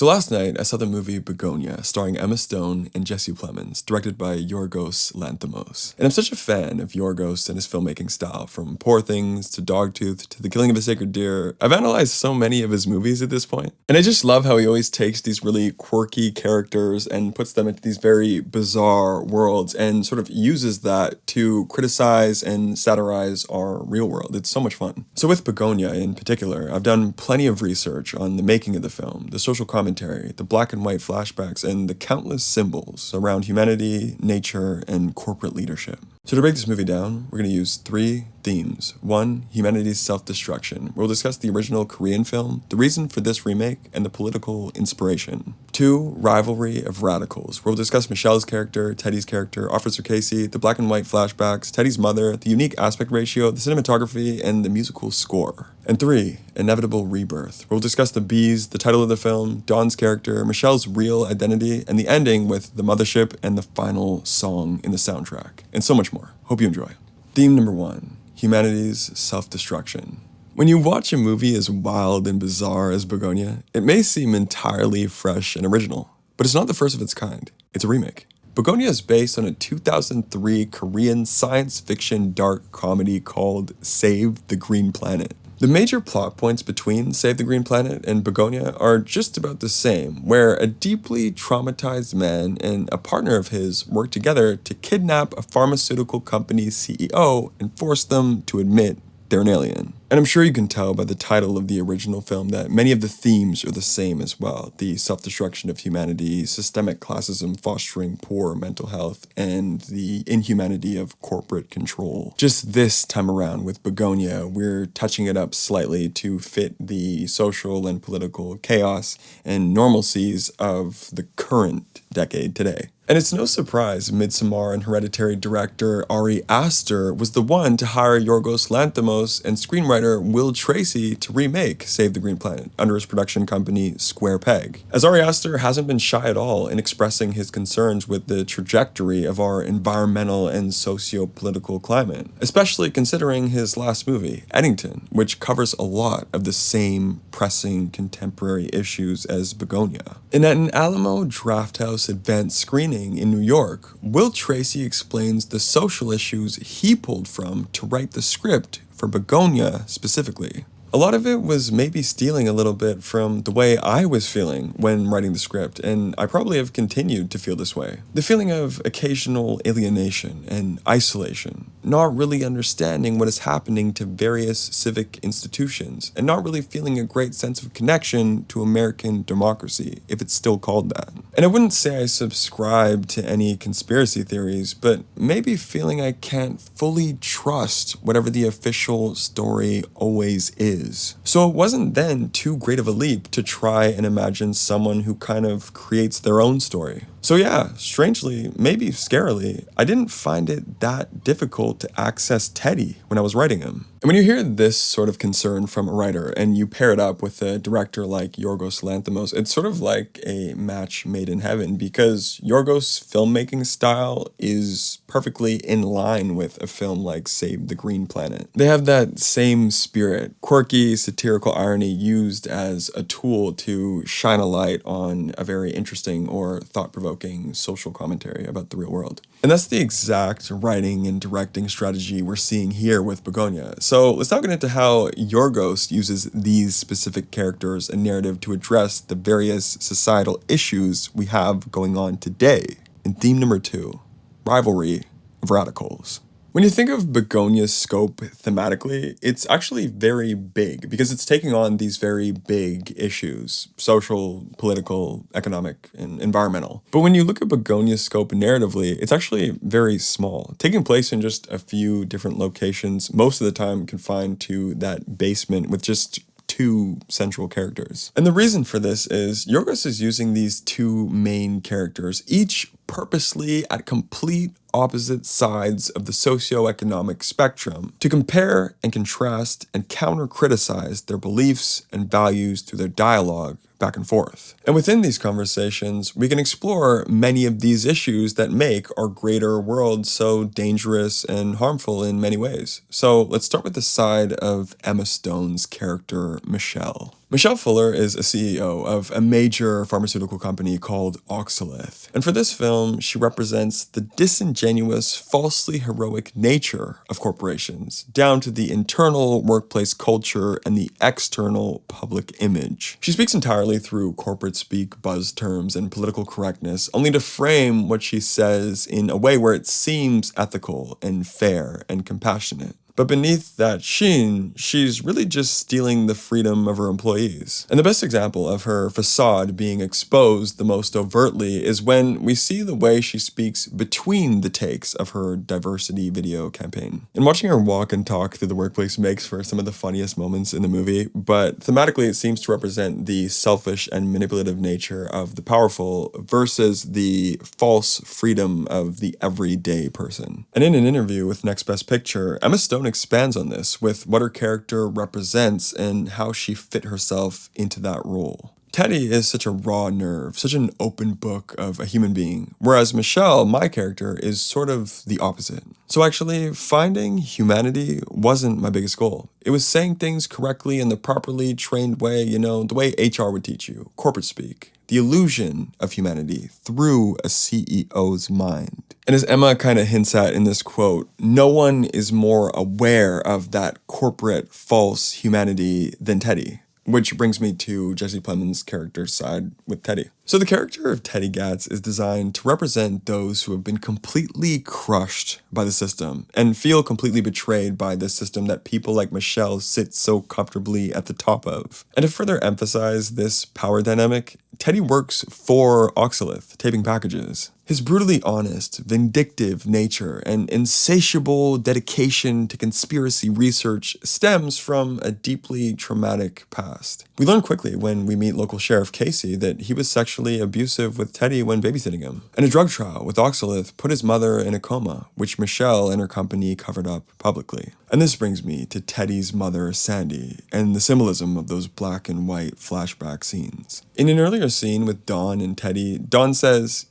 So last night, I saw the movie Bugonia, starring Emma Stone and Jesse Plemons, directed by Yorgos Lanthimos. And I'm such a fan of Yorgos and his filmmaking style, from Poor Things to Dogtooth to The Killing of a Sacred Deer. I've analyzed so many of his movies at this point, and I just love how he always takes these really quirky characters and puts them into these very bizarre worlds and sort of uses that to criticize and satirize our real world. It's so much fun. So with Bugonia in particular, I've done plenty of research on the making of the film, the social commentary, the black and white flashbacks, and the countless symbols around humanity, nature, and corporate leadership. So to break this movie down, we're going to use 3 themes. 1, humanity's self-destruction. We'll discuss the original Korean film, the reason for this remake, and the political inspiration. 2, rivalry of radicals. We'll discuss Michelle's character, Teddy's character, Officer Casey, the black and white flashbacks, Teddy's mother, the unique aspect ratio, the cinematography, and the musical score. And 3, inevitable rebirth. We'll discuss the bees, the title of the film, Dawn's character, Michelle's real identity, and the ending with the mothership and the final song in the soundtrack. And so much more. Hope you enjoy. Theme number 1, humanity's self-destruction. When you watch a movie as wild and bizarre as Bugonia, it may seem entirely fresh and original, but it's not the first of its kind. It's a remake. Bugonia is based on a 2003 Korean science fiction dark comedy called Save the Green Planet. The major plot points between Save the Green Planet and Bugonia are just about the same, where a deeply traumatized man and a partner of his work together to kidnap a pharmaceutical company's CEO and force them to admit they're an alien. And I'm sure you can tell by the title of the original film that many of the themes are the same as well. The self-destruction of humanity, systemic classism fostering poor mental health, and the inhumanity of corporate control. Just this time around with Bugonia, we're touching it up slightly to fit the social and political chaos and normalcies of the current decade today. And it's no surprise Midsommar and Hereditary director Ari Aster was the one to hire Yorgos Lanthimos and screenwriter Will Tracy to remake Save the Green Planet under his production company Square Peg. As Ari Aster hasn't been shy at all in expressing his concerns with the trajectory of our environmental and socio-political climate, especially considering his last movie, Eddington, which covers a lot of the same pressing contemporary issues as Bugonia. And at an Alamo Drafthouse advanced screening in New York, Will Tracy explains the social issues he pulled from to write the script for Bugonia specifically. A lot of it was maybe stealing a little bit from the way I was feeling when writing the script, and I probably have continued to feel this way. The feeling of occasional alienation and isolation, not really understanding what is happening to various civic institutions, and not really feeling a great sense of connection to American democracy, if it's still called that. And I wouldn't say I subscribe to any conspiracy theories, but maybe feeling I can't fully trust whatever the official story always is. So it wasn't then too great of a leap to try and imagine someone who kind of creates their own story. So yeah, strangely, maybe scarily, I didn't find it that difficult to access Teddy when I was writing him. And when you hear this sort of concern from a writer and you pair it up with a director like Yorgos Lanthimos, it's sort of like a match made in heaven, because Yorgos' filmmaking style is perfectly in line with a film like Save the Green Planet. They have that same spirit, quirky, satirical irony used as a tool to shine a light on a very interesting or thought-provoking social commentary about the real world. And that's the exact writing and directing strategy we're seeing here with Bugonia. So let's now get into how Yorgos uses these specific characters and narrative to address the various societal issues we have going on today. In theme number 2, rivalry of radicals. When you think of Bugonia's scope thematically, it's actually very big because it's taking on these very big issues: social, political, economic, and environmental. But when you look at Bugonia's scope narratively, it's actually very small, taking place in just a few different locations, most of the time confined to that basement with just 2 central characters. And the reason for this is Yorgos is using these 2 main characters, each purposely at complete opposite sides of the socioeconomic spectrum, to compare and contrast and counter-criticize their beliefs and values through their dialogue back and forth. And within these conversations, we can explore many of these issues that make our greater world so dangerous and harmful in many ways. So let's start with the side of Emma Stone's character, Michelle. Michelle Fuller is a CEO of a major pharmaceutical company called Oxalith. And for this film, she represents the disingenuous, falsely heroic nature of corporations, down to the internal workplace culture and the external public image. She speaks entirely through corporate speak, buzz terms, and political correctness, only to frame what she says in a way where it seems ethical and fair and compassionate. But beneath that sheen, she's really just stealing the freedom of her employees. And the best example of her facade being exposed the most overtly is when we see the way she speaks between the takes of her diversity video campaign. And watching her walk and talk through the workplace makes for some of the funniest moments in the movie, but thematically it seems to represent the selfish and manipulative nature of the powerful versus the false freedom of the everyday person. And in an interview with Next Best Picture, Emma Stone expands on this with what her character represents and how she fit herself into that role. Teddy is such a raw nerve, such an open book of a human being, whereas Michelle, my character, is sort of the opposite. So actually, finding humanity wasn't my biggest goal. It was saying things correctly in the properly trained way, the way HR would teach you, corporate speak. The illusion of humanity through a CEO's mind. And as Emma kind of hints at in this quote, no one is more aware of that corporate false humanity than Teddy. Which brings me to Jesse Plemons' character's side with Teddy. So the character of Teddy Gatz is designed to represent those who have been completely crushed by the system and feel completely betrayed by the system that people like Michelle sit so comfortably at the top of. And to further emphasize this power dynamic, Teddy works for Oxalith, taping packages. His brutally honest, vindictive nature and insatiable dedication to conspiracy research stems from a deeply traumatic past. We learn quickly when we meet local Sheriff Casey that he was sexually abusive with Teddy when babysitting him. And a drug trial with Oxalith put his mother in a coma, which Michelle and her company covered up publicly. And this brings me to Teddy's mother, Sandy, and the symbolism of those black and white flashback scenes. In an earlier scene with Dawn and Teddy, Dawn says,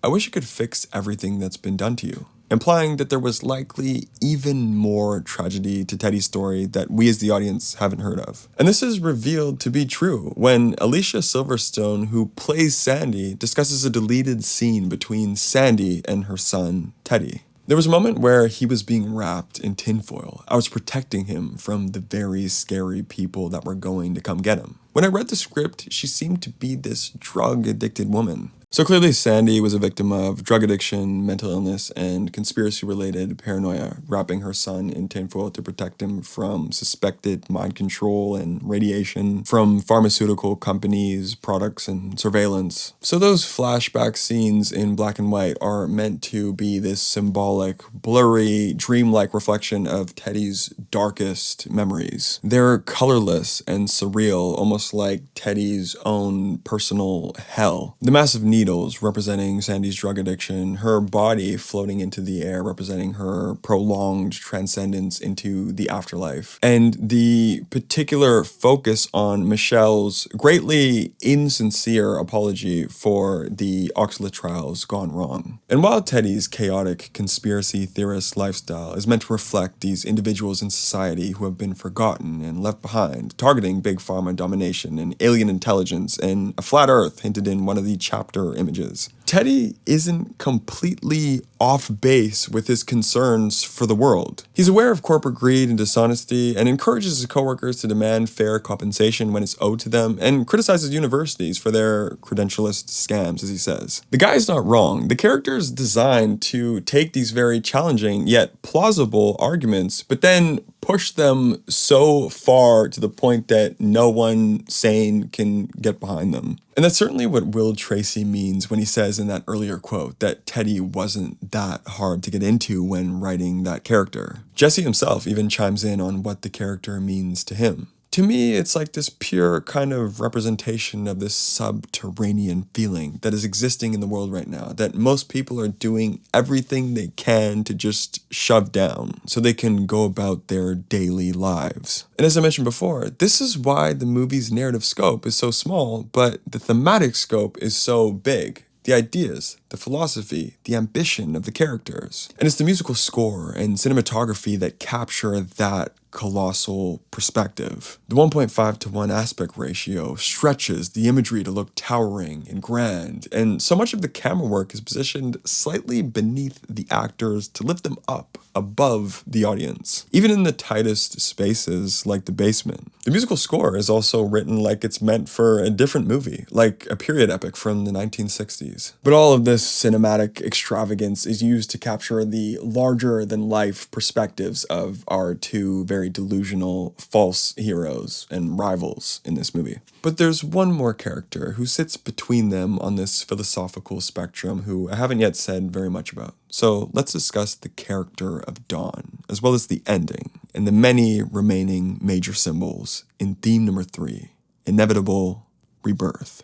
I wish I could fix everything that's been done to you, implying that there was likely even more tragedy to Teddy's story that we as the audience haven't heard of. And this is revealed to be true when Alicia Silverstone, who plays Sandy, discusses a deleted scene between Sandy and her son, Teddy. There was a moment where he was being wrapped in tinfoil. I was protecting him from the very scary people that were going to come get him. When I read the script, she seemed to be this drug-addicted woman. So clearly Sandy was a victim of drug addiction, mental illness, and conspiracy-related paranoia, wrapping her son in tinfoil to protect him from suspected mind control and radiation from pharmaceutical companies, products, and surveillance. So those flashback scenes in black and white are meant to be this symbolic, blurry, dreamlike reflection of Teddy's darkest memories. They're colorless and surreal, almost like Teddy's own personal hell. The massive needles representing Sandy's drug addiction, her body floating into the air representing her prolonged transcendence into the afterlife, and the particular focus on Michelle's greatly insincere apology for the Oxalith trials gone wrong. And while Teddy's chaotic conspiracy theorist lifestyle is meant to reflect these individuals in society who have been forgotten and left behind, targeting big pharma domination and alien intelligence and a flat earth hinted in one of the chapter images, Teddy isn't completely off base with his concerns for the world. He's aware of corporate greed and dishonesty and encourages his coworkers to demand fair compensation when it's owed to them and criticizes universities for their credentialist scams, as he says. The guy's not wrong. The character is designed to take these very challenging yet plausible arguments, but then push them so far to the point that no one sane can get behind them. And that's certainly what Will Tracy means when he says in that earlier quote that Teddy wasn't that hard to get into when writing that character. Jesse himself even chimes in on what the character means to him. To me, it's like this pure kind of representation of this subterranean feeling that is existing in the world right now, that most people are doing everything they can to just shove down so they can go about their daily lives. And as I mentioned before, this is why the movie's narrative scope is so small, but the thematic scope is so big. The ideas, the philosophy, the ambition of the characters. And it's the musical score and cinematography that capture that colossal perspective. The 1.5 to 1 aspect ratio stretches the imagery to look towering and grand, and so much of the camera work is positioned slightly beneath the actors to lift them up above the audience, even in the tightest spaces like the basement. The musical score is also written like it's meant for a different movie, like a period epic from the 1960s. But all of this cinematic extravagance is used to capture the larger-than-life perspectives of our two very delusional false heroes and rivals in this movie. But there's one more character who sits between them on this philosophical spectrum who I haven't yet said very much about. So let's discuss the character of Dawn, as well as the ending, and the many remaining major symbols in theme number 3, inevitable rebirth.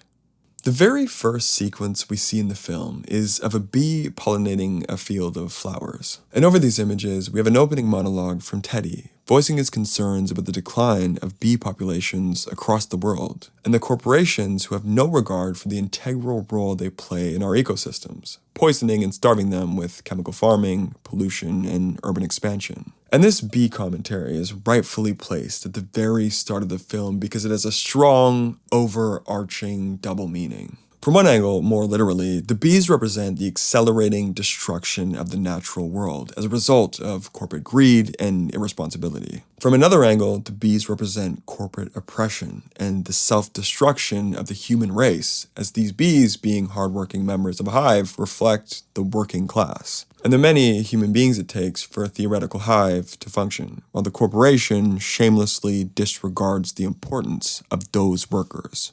The very first sequence we see in the film is of a bee pollinating a field of flowers. And over these images, we have an opening monologue from Teddy, voicing his concerns about the decline of bee populations across the world, and the corporations who have no regard for the integral role they play in our ecosystems, poisoning and starving them with chemical farming, pollution, and urban expansion. And this bee commentary is rightfully placed at the very start of the film because it has a strong, overarching double meaning. From one angle, more literally, the bees represent the accelerating destruction of the natural world as a result of corporate greed and irresponsibility. From another angle, the bees represent corporate oppression and the self-destruction of the human race, as these bees, being hardworking members of a hive, reflect the working class and the many human beings it takes for a theoretical hive to function, while the corporation shamelessly disregards the importance of those workers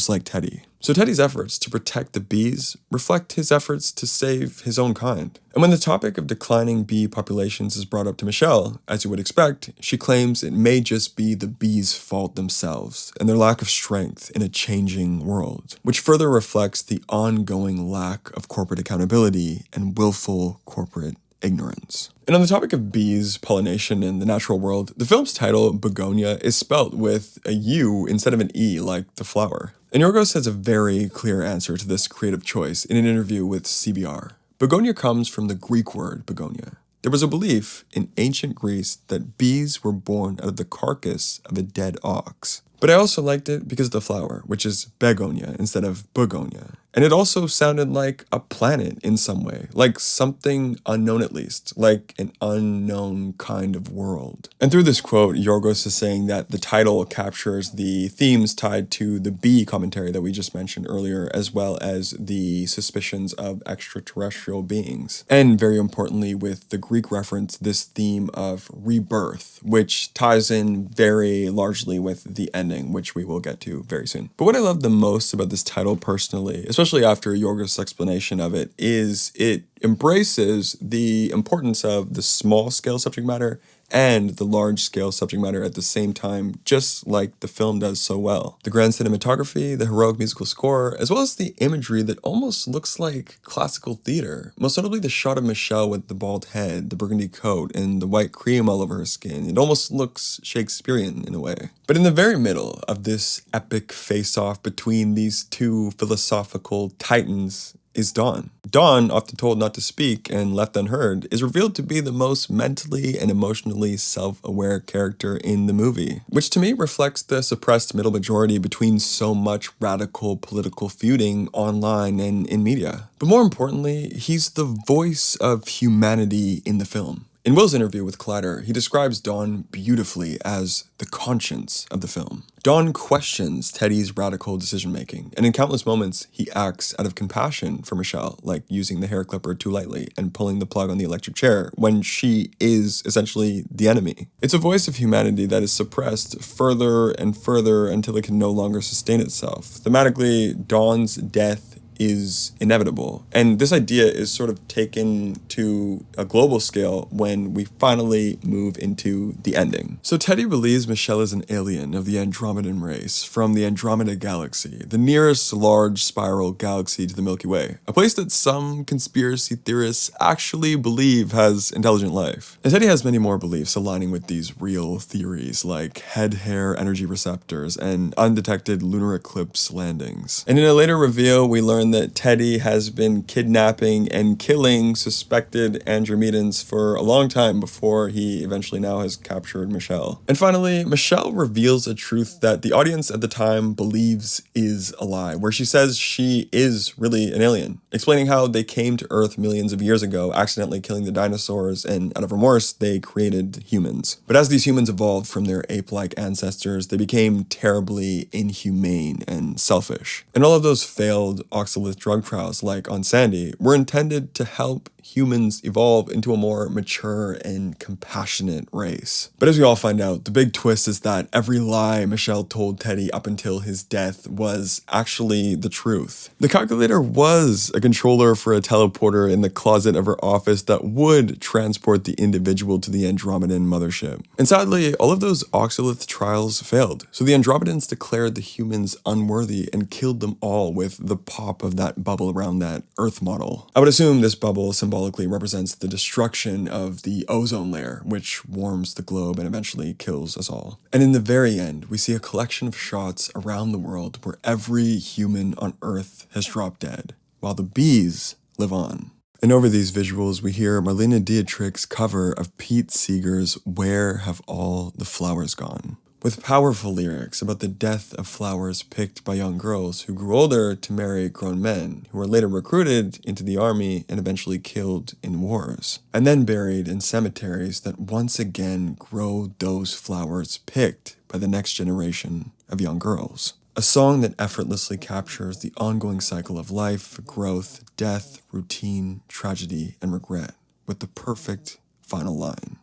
like Teddy. So Teddy's efforts to protect the bees reflect his efforts to save his own kind. And when the topic of declining bee populations is brought up to Michelle, as you would expect, she claims it may just be the bees' fault themselves and their lack of strength in a changing world, which further reflects the ongoing lack of corporate accountability and willful corporate ignorance. And on the topic of bees, pollination, and the natural world, the film's title, Bugonia, is spelt with a U instead of an E like the flower. And Yorgos has a very clear answer to this creative choice in an interview with CBR. Bugonia comes from the Greek word begonia. There was a belief in ancient Greece that bees were born out of the carcass of a dead ox. But I also liked it because of the flower, which is begonia instead of Bugonia. And it also sounded like a planet in some way, like something unknown at least, like an unknown kind of world. And through this quote, Yorgos is saying that the title captures the themes tied to the bee commentary that we just mentioned earlier, as well as the suspicions of extraterrestrial beings. And very importantly, with the Greek reference, this theme of rebirth, which ties in very largely with the ending, which we will get to very soon. But what I love the most about this title personally, especially after Yorgos' explanation of it, is it embraces the importance of the small-scale subject matter and the large-scale subject matter at the same time, just like the film does so well. The grand cinematography, the heroic musical score, as well as the imagery that almost looks like classical theater. Most notably the shot of Michelle with the bald head, the burgundy coat, and the white cream all over her skin. It almost looks Shakespearean in a way. But in the very middle of this epic face-off between these two philosophical titans is Dawn. Dawn, often told not to speak and left unheard, is revealed to be the most mentally and emotionally self-aware character in the movie, which to me reflects the suppressed middle majority between so much radical political feuding online and in media. But more importantly, he's the voice of humanity in the film. In Will's interview with Collider, he describes Dawn beautifully as the conscience of the film. Dawn questions Teddy's radical decision-making, and in countless moments, he acts out of compassion for Michelle, like using the hair clipper too lightly and pulling the plug on the electric chair when she is essentially the enemy. It's a voice of humanity that is suppressed further and further until it can no longer sustain itself. Thematically, Dawn's death is inevitable. And this idea is sort of taken to a global scale when we finally move into the ending. So Teddy believes Michelle is an alien of the Andromedan race from the Andromeda Galaxy, the nearest large spiral galaxy to the Milky Way, a place that some conspiracy theorists actually believe has intelligent life. And Teddy has many more beliefs aligning with these real theories, like head-hair energy receptors and undetected lunar eclipse landings. And in a later reveal, we learn learn that Teddy has been kidnapping and killing suspected Andromedans for a long time before he eventually now has captured Michelle. And finally, Michelle reveals a truth that the audience at the time believes is a lie, where she says she is really an alien, explaining how they came to Earth millions of years ago, accidentally killing the dinosaurs, and out of remorse, they created humans. But as these humans evolved from their ape-like ancestors, they became terribly inhumane and selfish. And all of those failed oxalate drug trials, like on Sandy, were intended to help humans evolve into a more mature and compassionate race. But as we all find out, the big twist is that every lie Michelle told Teddy up until his death was actually the truth. The calculator was a controller for a teleporter in the closet of her office that would transport the individual to the Andromedan mothership. And sadly, all of those oxalate trials failed, so the Andromedans declared the humans unworthy and killed them all with the pop of that bubble around that Earth model. I would assume this bubble symbolically represents the destruction of the ozone layer, which warms the globe and eventually kills us all. And in the very end, we see a collection of shots around the world where every human on Earth has dropped dead, while the bees live on. And over these visuals, we hear Marlene Dietrich's cover of Pete Seeger's Where Have All the Flowers Gone? With powerful lyrics about the death of flowers picked by young girls who grew older to marry grown men, who were later recruited into the army and eventually killed in wars, and then buried in cemeteries that once again grow those flowers picked by the next generation of young girls. A song that effortlessly captures the ongoing cycle of life, growth, death, routine, tragedy, and regret, with the perfect final line.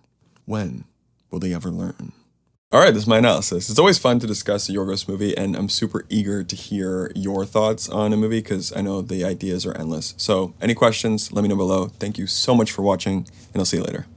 When will they ever learn? Alright, this is my analysis. It's always fun to discuss a Yorgos movie, and I'm super eager to hear your thoughts on a movie because I know the ideas are endless. So, any questions, let me know below. Thank you so much for watching, and I'll see you later.